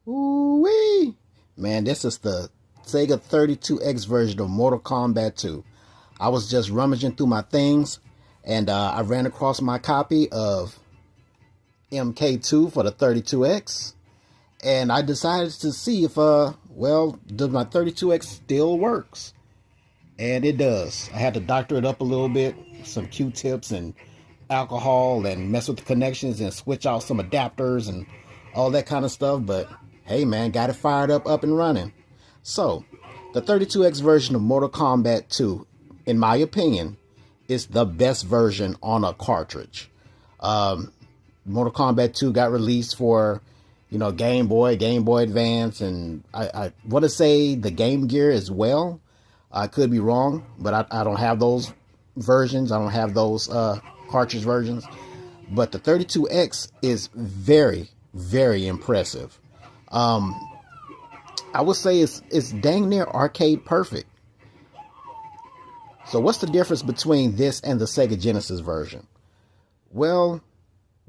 Ooh-wee. Man, this is the Sega 32X version of Mortal Kombat 2. I was just rummaging through my things, and I ran across my copy of MK2 for the 32X, and I decided to see if, does my 32X still works? And it does. I had to doctor it up a little bit, some Q-tips and alcohol, and mess with the connections and switch out some adapters and all that kind of stuff. But hey, man, got it fired up and running. So, the 32X version of Mortal Kombat 2, in my opinion, is the best version on a cartridge. Mortal Kombat 2 got released for, Game Boy, Game Boy Advance, and I want to say the Game Gear as well. I could be wrong, but I don't have those versions. I don't have those cartridge versions. But the 32X is very, very impressive. I would say it's dang near arcade perfect. So what's the difference between this and the Sega Genesis version? Well,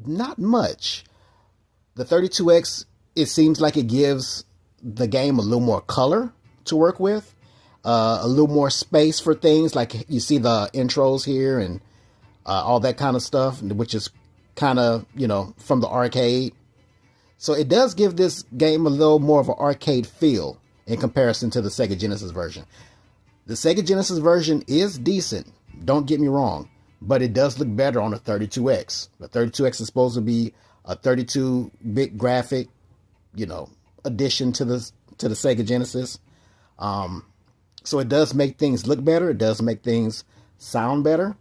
not much. The 32X, it seems like it gives the game a little more color to work with. A little more space for things, like you see the intros here and all that kind of stuff, which is kind of, from the arcade. So it does give this game a little more of an arcade feel in comparison to the Sega Genesis version. The Sega Genesis version is decent, don't get me wrong, but it does look better on the 32X. The 32X is supposed to be a 32-bit graphic, addition to the Sega Genesis. So it does make things look better. It does make things sound better.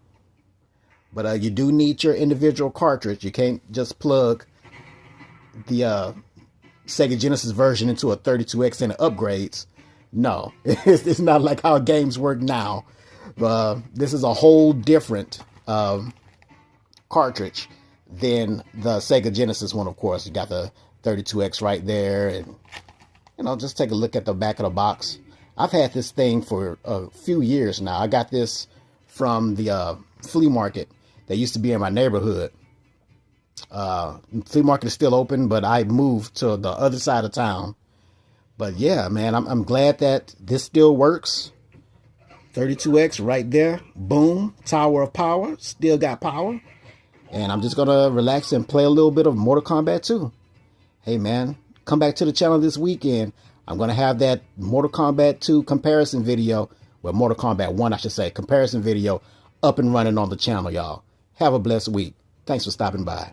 But you do need your individual cartridge. You can't just plug the Sega Genesis version into a 32X and it upgrades. No, it's not like how games work now. This is a whole different cartridge than the Sega Genesis one, of course. You got the 32X right there. And, just take a look at the back of the box. I've had this thing for a few years now. I got this from the flea market that used to be in my neighborhood. Flea market is still open, but I moved to the other side of town. But yeah, man, I'm glad that this still works. 32X right there. Boom. Tower of power. Still got power. And I'm just going to relax and play a little bit of Mortal Kombat 2. Hey, man, come back to the channel this weekend. I'm going to have that Mortal Kombat 2 comparison video, well, Mortal Kombat 1, I should say, comparison video up and running on the channel, y'all. Have a blessed week. Thanks for stopping by.